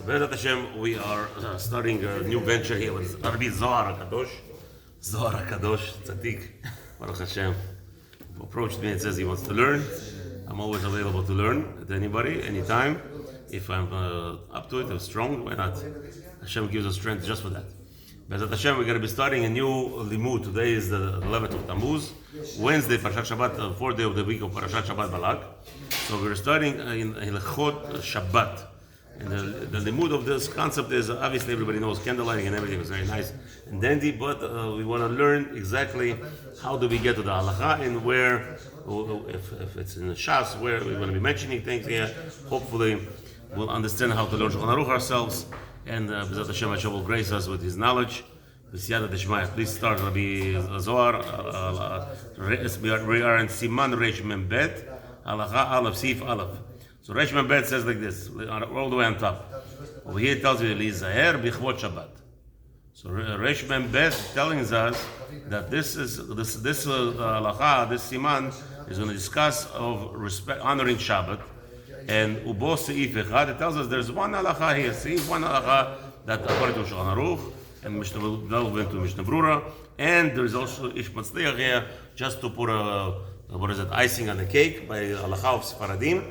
So, Be'ezat Hashem, we are starting a new venture here with Rabbi Zohar HaKadosh. Zohar HaKadosh, Tzaddik, Baruch Hashem, who approached me and says he wants to learn. I'm always available to learn at anybody, anytime. If I'm up to it, I'm strong, why not? Hashem gives us strength just for that. Be'ezat Hashem, we're going to be starting a new limud. Today is the 11th of Tammuz. Wednesday, Parashat Shabbat, the fourth day of the week of Parashat Shabbat Balak. So we're starting in Halachot Shabbat. And the limud of this concept is, obviously everybody knows candlelighting and everything is very nice and dandy, but we want to learn exactly how do we get to the halacha and where, if it's in the Shas, where we're going to be mentioning things here. Hopefully we'll understand how to learn Shulchan Aruch ourselves, and B'ezrat Hashem will grace us with his knowledge. B'siyata d'shmaya. Please start, Rabbi Zohar. We are in Siman Reish Mem Bet, Halacha Aleph, Sif Aleph. So Reish Mem Bet says like this, all the way on top. Over here it tells you, Lizaher B'chvot Shabbat. So Reish Mem Bet telling us that this halacha, this siman, is going to discuss of respect, honoring Shabbat. And Ubo Seif Echad, it tells us there's one halacha here, Seif, one halacha that according to Shulchan Aruch, and Mishnah will delve into Mishnah Berurah, and there's also Ish Mazliach here, just to put icing on the cake by halacha of Sefaradim,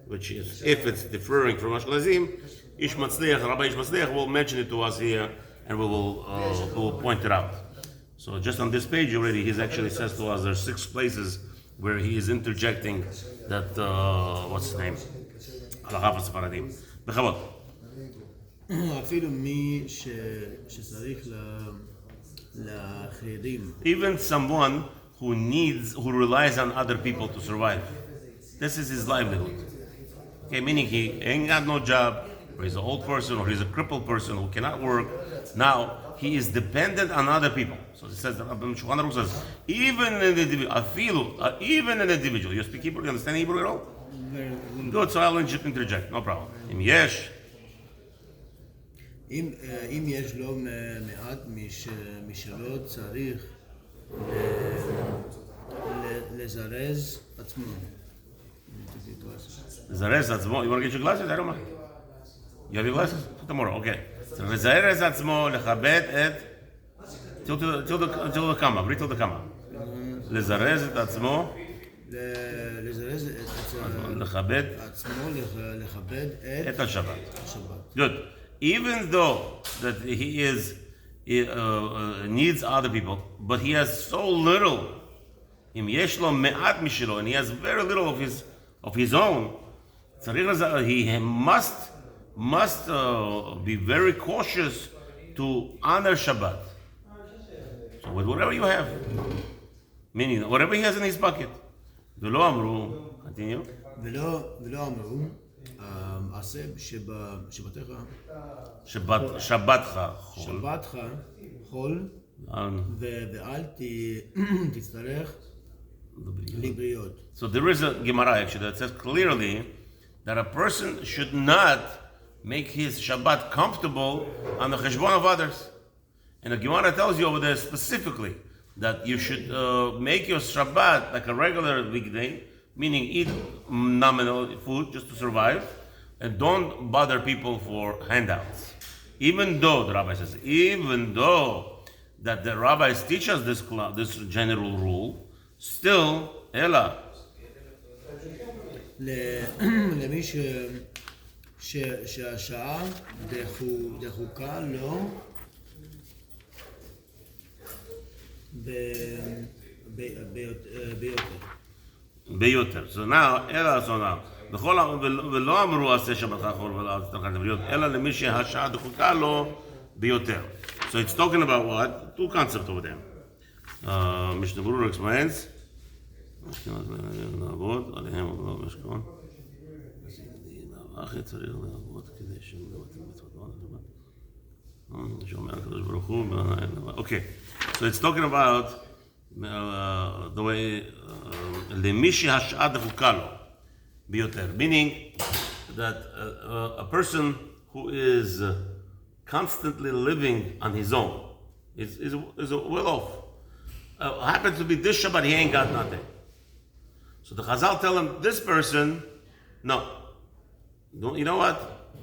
which is, if it's differing from Ashkenazim, Ish Mazliach, Rabbi Ish Mazliach will mention it to us here, and we will point it out. So just on this page already, he actually says to us there's 6 places where he is interjecting that, what's his name? Halacha of Sefaradim. Bechavot. אפילו מי שצריך לאחרים. Even someone who relies on other people to survive. This is his livelihood. Okay, meaning he ain't got no job, or he's an old person, or he's a crippled person who cannot work. Now, he is dependent on other people. So it says, Shulchan Aruch says, even an individual, you speak Hebrew, you understand Hebrew at all? Good, so I'll interject, no problem. אם יש לו מעט משלו צריך לזרז עצמו. לזרז עצמו, you want to get your glasses? I don't mind. You have your glasses? Tomorrow, okay. So לזרז עצמו, לכבד את, till the comma, bring till the comma. לזרז את עצמו, לזרז לכבד את השבת. Good. Even though that he needs other people, but he has so little, and he has very little of his own, he must be very cautious to honor Shabbat. So with whatever you have, meaning whatever he has in his bucket. ולא אמרו, continue. ולא אמרו, עשה שבתך חול ואל תצטרך לבריות. So there is a Gemara actually that says clearly that a person should not make his Shabbat comfortable on the cheshbon of others. And the Gemara tells you over there specifically that you should make your Shabbat like a regular weekday, meaning eat nominal food just to survive, and don't bother people for handouts. Even though, the rabbi says, even though that the rabbis teach us this general rule, still, Ella. למי שהשעה דחוקה לו ביותר. So now, so now, ולא אמרו עשה שבתך חול ולא תצטרך לבריות, אלא למי שהשעה דחוקה לו ביותר. So it's talking about what? 2 concepts over there. Mishnah Berurah explains, לעבוד עליהם ולא משכון. אחי צריך לעבוד כדי שמלאותם בצפון. שאומר הקדוש ברוך הוא. Okay, so it's talking about the way למי שהשעה דחוקה לו ביותר, meaning that a person who is constantly living on his own is well off. Happens to be this Shabbat, he ain't got nothing. So the Chazal tell him, this person, no. You know what?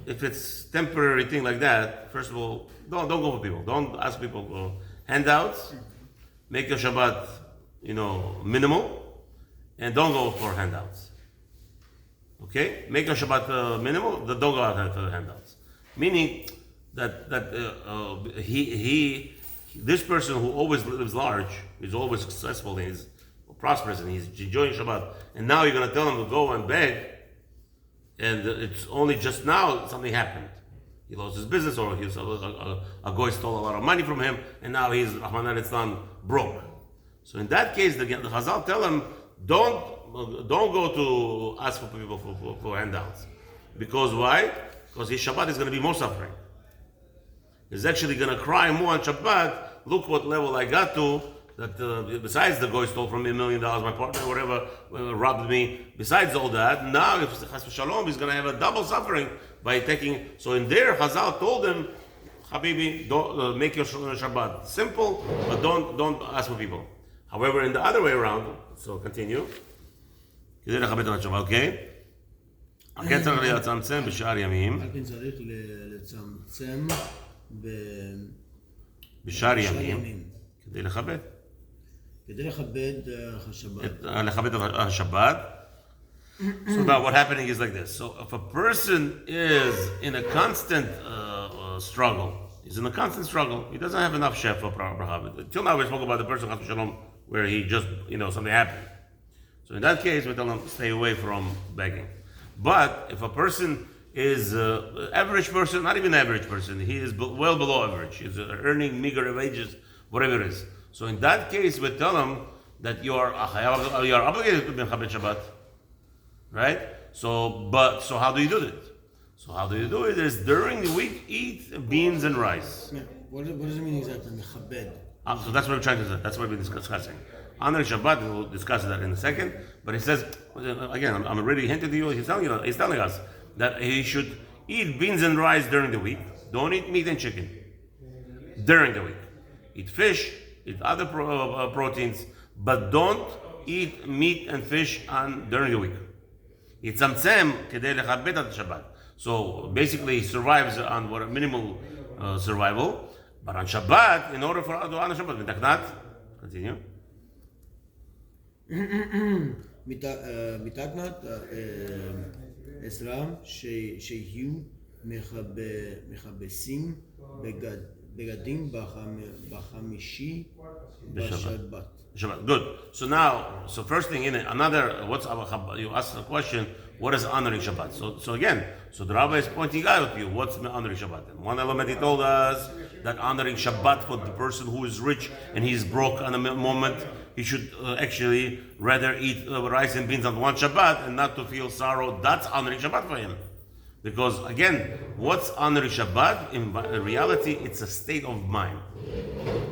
if it's temporary thing like that, first of all, don't go for people. Don't ask people for handouts. Make your Shabbat, minimal, and don't go for handouts. Okay? Make your Shabbat minimal. Don't go out for handouts. Meaning that this person who always lives large, is always successful, he's prosperous, and he's enjoying Shabbat, and now you're going to tell him to go and beg, and it's only just now something happened. He lost his business, or a guy stole a lot of money from him, and now he's, Rahman al-Islam, broke. So in that case, the Chazal tell him, don't go to ask for people for handouts. Because why? Because his Shabbat is going to be more suffering. He's actually going to cry more on Shabbat. Look what level I got to, that besides the guy stole from me $1 million, my partner, whatever, robbed me. Besides all that, now if Chas v'Shalom, he's going to have a double suffering by taking. So in there, Chazal told him, Habibi, don't make your Shabbat simple, but don't ask for people. However, in the other way around, so continue. Okay? כן צריך לצמצם בשאר ימים. על פי צריך לצמצם בשאר ימים. כדי לכבד. כדי לכבד השבת. לכבד השבת. So now what happening is like this. So if a person is in a constant struggle, he's in a constant struggle, he doesn't have enough chef for bracha. Till now we spoke about the person where he just, something happened. So in that case, we tell him stay away from begging. But if a person is average person, not even average person, he is well below average, he's earning meager wages, whatever it is. So in that case, we tell him that you are obligated to be Chabad Shabbat, right? So how do you do it? So how do you do it? Is during the week eat beans and rice. Yeah. What does it mean exactly? Mechabed. So that's what we're trying to say. That's what we're discussing. Honoring Shabbat, we'll discuss that in a second. But he says, again, I'm already hinted to you, he's telling us that he should eat beans and rice during the week. Don't eat meat and chicken during the week. Eat fish, eat other proteins, but don't eat meat and fish during the week. Yitzamtzem kedei lechabed at Shabbat. So basically, he survives on what minimal survival. But on Shabbat, in order for to honor Shabbat, mitaknat, continue. מתקנת עזרא שיהיו מכבסים בגדים בחמישי בשבת. Shabbat. Good. So first thing in it, you asked the question, what is honoring Shabbat? So again, the Rabbi is pointing out to you what's honoring Shabbat. And one element he told us that honoring Shabbat for the person who is rich and he's broke on a moment, he should actually rather eat rice and beans on one Shabbat and not to feel sorrow. That's honoring Shabbat for him. Because again, what's honoring Shabbat? In reality, it's a state of mind.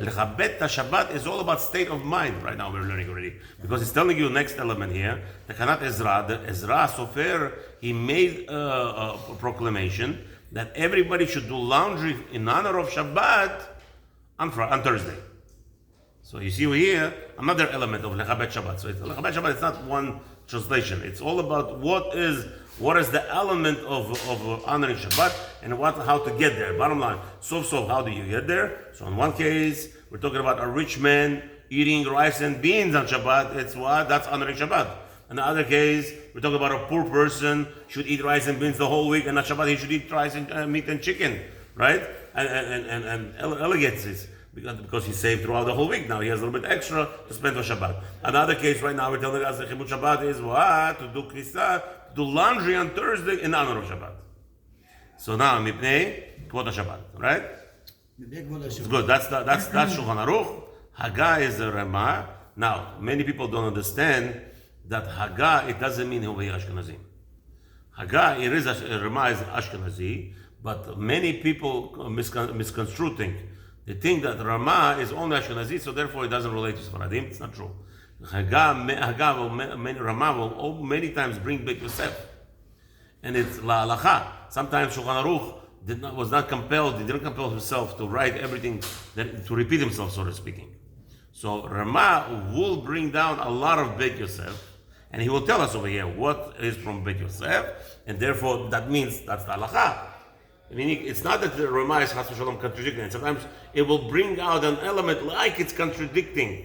Lechabet Shabbat is all about state of mind. Right now we're learning already. Because it's telling you the next element here. The Kanat Ezra, the Ezra Sofer, he made a proclamation that everybody should do laundry in honor of Shabbat on Thursday. So you see here, another element of Lechabet Shabbat. So Lechabet Shabbat is not one translation. It's all about what is the element of honoring Shabbat and how to get there. Bottom line, so how do you get there? So in one case, we're talking about a rich man eating rice and beans on Shabbat. It's what? That's honoring Shabbat. In the other case, we're talking about a poor person should eat rice and beans the whole week, and on Shabbat he should eat rice and meat and chicken, right? And elegates it. Because he saved throughout the whole week. Now he has a little bit extra to spend on Shabbat. Another case right now, we're telling us that Chibut Shabbat is what? To do krisa, to do laundry on Thursday in honor of Shabbat. So now, mipnei kvod Shabbat, right? It's good. That's Shulchan Aruch. Haggah is a Ramah. Now, many people don't understand that Haggah, it doesn't mean he'll be Ashkenazi. Haggah, Ramah is Ashkenazi, but many people misconstrue things. They think that Ramah is only Ashkenazi, so therefore it doesn't relate to Sfaradim. It's not true. Ramah will many times bring Beit Yosef. And it's La Halacha. Sometimes Shulchan Aruch was not compelled, he didn't compel himself to write everything, to repeat himself, so to speaking. So Ramah will bring down a lot of Beit Yosef, and he will tell us over here what is from Beit Yosef, and therefore that means that's the Halacha. Meaning, it's not that the Ramah is Chas v'Shalom contradicting it. Sometimes it will bring out an element like it's contradicting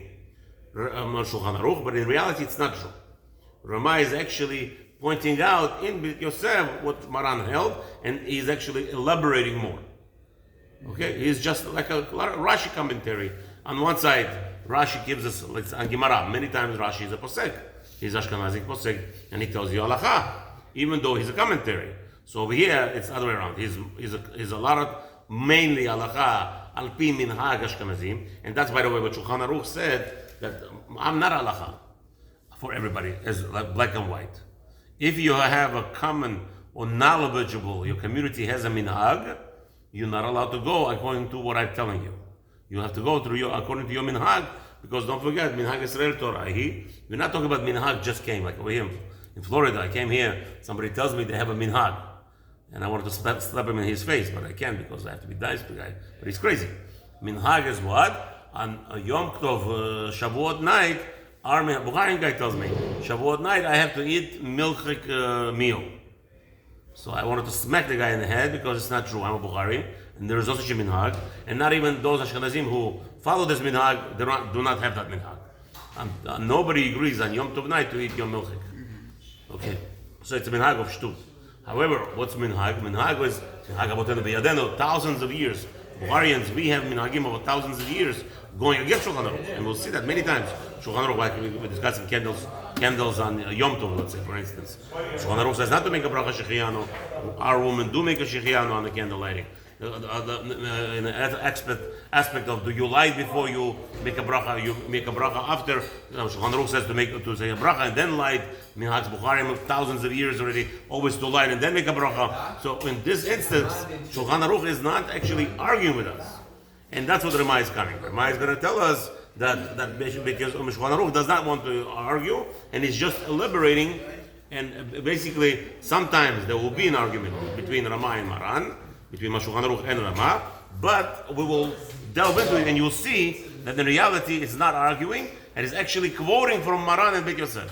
Shulchan Aruch, but in reality it's not true. Ramah is actually pointing out in Beit Yosef what Maran held, and he's actually elaborating more. Okay, he's just like a Rashi commentary. On one side, Rashi gives us, like on Gemara, many times Rashi is a posek. He's Ashkenazic posek, and he tells you halacha, even though he's a commentary. So over here, it's the other way around. He's a lot of mainly halacha al pi minhag Ashkenazim, and that's by the way what Shulchan Aruch said, that I'm not halacha for everybody as like black and white. If you have a common or knowledgeable, your community has a minhag, you're not allowed to go according to what I'm telling you. You have to go according to your minhag, because don't forget, minhag Israel Torah. We're not talking about minhag just came, like over here in Florida. I came here, somebody tells me they have a minhag, and I wanted to slap him in his face, but I can't because I have to be nice to the guy. But he's crazy. Minhag is what? On a Yom Tov, Shavuot night, our Bukharian guy tells me, Shavuot night I have to eat milchik meal. So I wanted to smack the guy in the head because it's not true. I'm a Bukhari, and there is no such a minhag, and not even those Ashkenazim who follow this minhag, do not have that minhag. And nobody agrees on Yom Tov night to eat Yom Milchik. Okay, so it's a minhag of shtut. However, what's minhag? Minhag was minhag abotenu b'yadenu, thousands of years. Bukharians, we have minhagim over thousands of years going against Shulchan Aruch, and we'll see that many times. Shulchan Aruch, like we're discussing candles on Yom Tov, let's say, for instance. Shulchan Aruch says not to make a bracha shechianu. Our women do make a shechianu on the candle lighting. In the aspect of, do you light before you make a bracha? You make a bracha after. Shulchan Aruch says to say a bracha and then light. Minhag Bukhari thousands of years already, always to light and then make a bracha. So in this instance, Shulchan Aruch is not actually arguing with us, and that's what the Ramah is coming. Ramah is going to tell us that because Shulchan Aruch does not want to argue, and he's just elaborating. And basically, sometimes there will be an argument between Ramah and Maran, between Shulchan Aruch and Ramah, but we will delve into it, and you'll see that in reality it's not arguing, and it's actually quoting from Maran and Beit Yosef.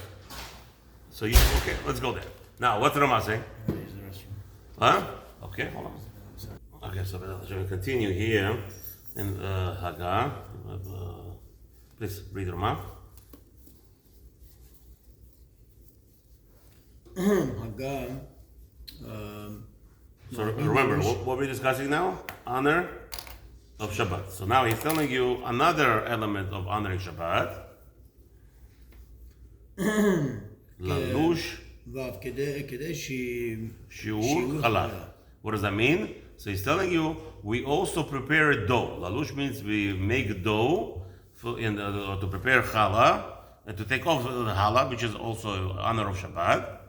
So okay, let's go there. Now, what's Ramah saying? Huh? Okay, hold on. Okay, so we continue here in Haggah. Please read Ramah. Haggah. So remember, what we're discussing now? Honor of Shabbat. So now he's telling you another element of honoring Shabbat. Lalush Shiur Halal. What does that mean? So he's telling you, we also prepare dough. Lalush means we make dough to prepare challah, and to take off the challah, which is also honor of Shabbat.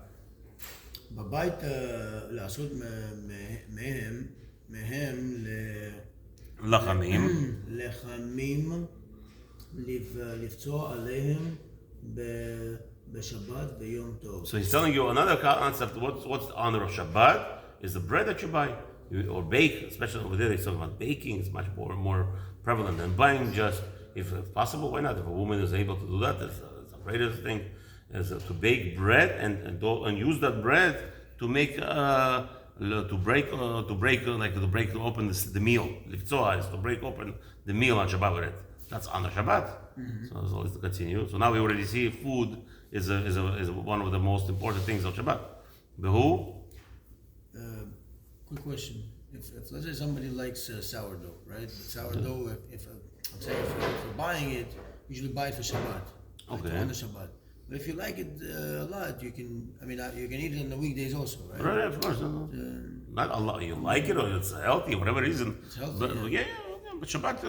בבית לעשות מהם לחמים לפצוע עליהם בשבת ויום טוב. So he's telling you another concept. What's the honor of Shabbat? Is the bread that you buy or bake, especially over there they talk about baking. It's much more prevalent than buying. Just if possible, why not? If a woman is able to do that, it's the greatest thing. Is to bake bread and use that bread to make to break open the meal. Liftoa is to break open the meal on Shabbat with it. That's on the Shabbat. So let's continue. So now we already see food is one of the most important things of Shabbat. Behu. Quick question: If let's say somebody likes sourdough, right? But sourdough, if you're buying it, usually buy it for Shabbat. Okay. On the Shabbat. But if you like it a lot, you can eat it on the weekdays also, right? Right, of course. Not a lot. You like it or it's healthy, whatever reason. It's healthy. But but Shabbat,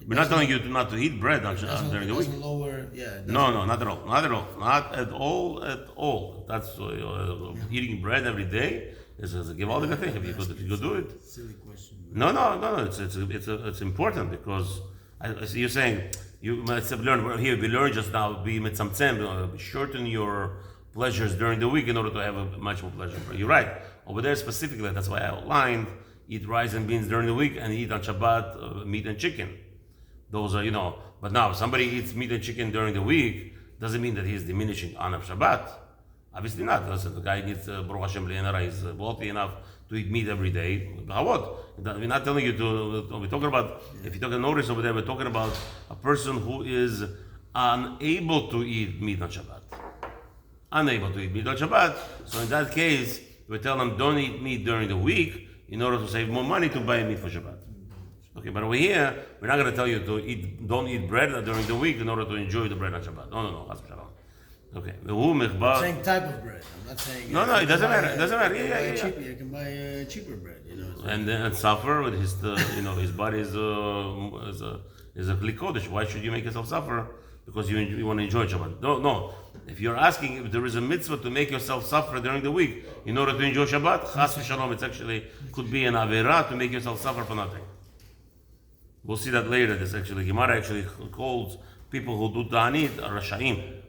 we're not telling you not to eat bread during the week. No, not at all. Not at all. That's eating bread every day is a givaldic thing. If you could do it. Silly question. No. It's important because you're saying. You must have learned here. We learned just now. Be mitzamtzem, shorten your pleasures during the week in order to have a much more pleasure. You're right. Over there specifically, that's why I outlined: eat rice and beans during the week, and eat on Shabbat meat and chicken. Those are But now, if somebody eats meat and chicken during the week, doesn't mean that he's diminishing honor of Shabbat. Obviously not. Listen, the guy needs Baruch Hashem He's wealthy enough to eat meat every day. How what? We're not telling you to. We're talking about, if you took a notice over there, we're talking about a person who is unable to eat meat on Shabbat. Unable to eat meat on Shabbat. So in that case, we tell them don't eat meat during the week in order to save more money to buy meat for Shabbat. Okay, but over here, we're not going to tell you to don't eat bread during the week in order to enjoy the bread on Shabbat. No. Okay. I'm saying type of bread. I'm not saying. No, it doesn't matter. It doesn't matter. You can buy cheaper bread. And then suffer with his, his body is a kli kodesh. Why should you make yourself suffer? Because you want to enjoy Shabbat. No. If you're asking if there is a mitzvah to make yourself suffer during the week in order to enjoy Shabbat, chas v'shalom, it's actually could be an averah to make yourself suffer for nothing. We'll see that later. This actually Gemara actually calls people who do ta'anit rashaim.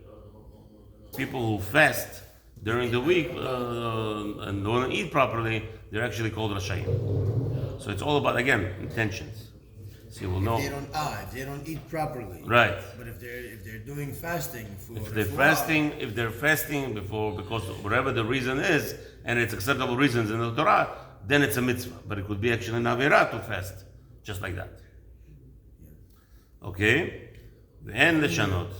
People who fast during the week and don't eat properly, they're actually called rashaim. So it's all about, again, intentions. So you will know. If they don't eat properly. Right. But if they're doing fasting for if they're fasting before, because whatever the reason is, and it's acceptable reasons in the Torah, then it's a mitzvah. But it could be actually an averah to fast, just like that. Okay? And the shanot.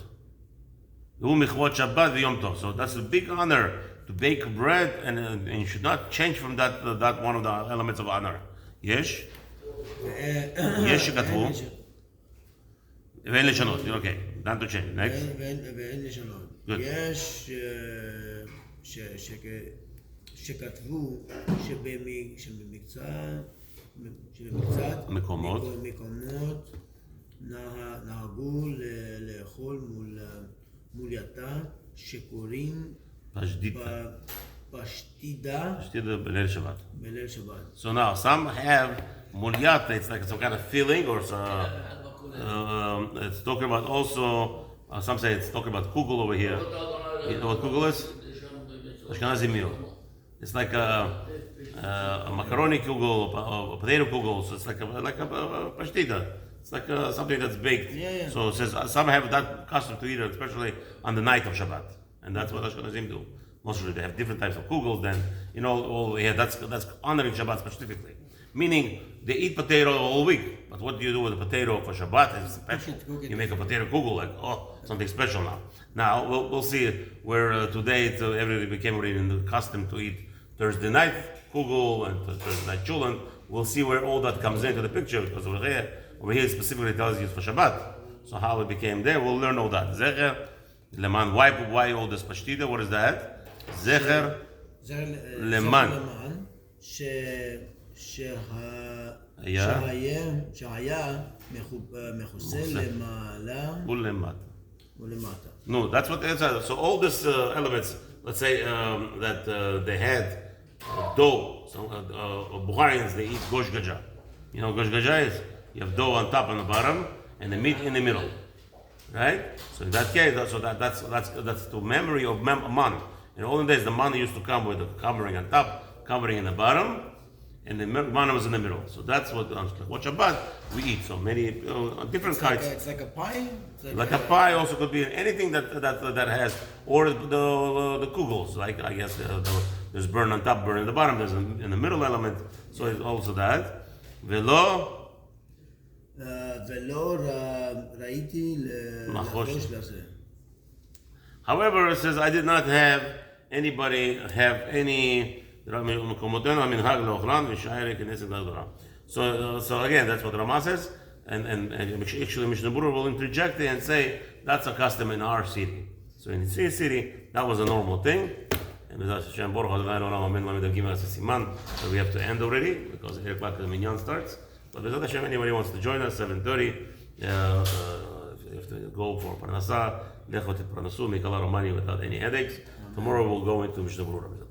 So that's a big honor to bake bread, and you should not change from that one of the elements of honor. Yes? Yes, שכתבו. ואין לשנות. Okay, not to change. Next. ואין לשנות. יש שכתבו שבמקצת מקומות נהגו לאכול מול יתה שקוראים פשטידה בליל שבת. בליל שבת. So now some have mulyata, it's like some kind of filling, or it's talking about also, some say it's talking about kugel over here. You know what kugel is? Ashkenazi meal. It's like a macaroni kugel, a potato kugel, so it's like a pashtida. It's like something that's baked. Yeah. So it says some have that custom to eat it, especially on the night of Shabbat, and that's what Ashkenazim do. Mostly they have different types of kugels. Then that's honoring Shabbat specifically. Meaning they eat potato all week, but what do you do with a potato for Shabbat? It's special. You make a potato kugel, like something special now. Now we'll see where today everybody became already in the custom to eat Thursday night kugel and Thursday night chulent. We'll see where all that comes into the picture, because over here it specifically tells you it's for Shabbat. So how it became there, we'll learn all that. Zecher leman. Why all this pashtida? What is that? Zecher leman. שהיה מכוסה למעלה ולמטה. No, that's what it says. So all these elements, let's say that they had dough. So Bukharians, they eat gosh gaja. You know what gosh gaja is? You have dough on top and the bottom, and the meat in the middle, right? So in that case, that's to memory of man. In olden days, the man used to come with a covering on top, covering in the bottom, and the man was in the middle. So that's what Shabbat we eat. So many different kinds. It's like a pie. Like a pie also could be anything that has, or the kugels. Like I guess there's burn on top, burn in the bottom. There's in the middle element. So it's also that. Velo ראיתי לחוש לזה. However, it says I did not have anybody have any. So again, that's what Rama says, and actually Mishnah Berurah will interject it and say that's a custom in our city. So in the city, that was a normal thing. And so we have to end already because 8 o'clock the minyan starts. But B'ezrat Hashem, anybody wants to join us, 7:30. If you have to go for Parnasah, lechot et Parnasu, make a lot of money without any headaches. Tomorrow we'll go into Mishnah Berurah.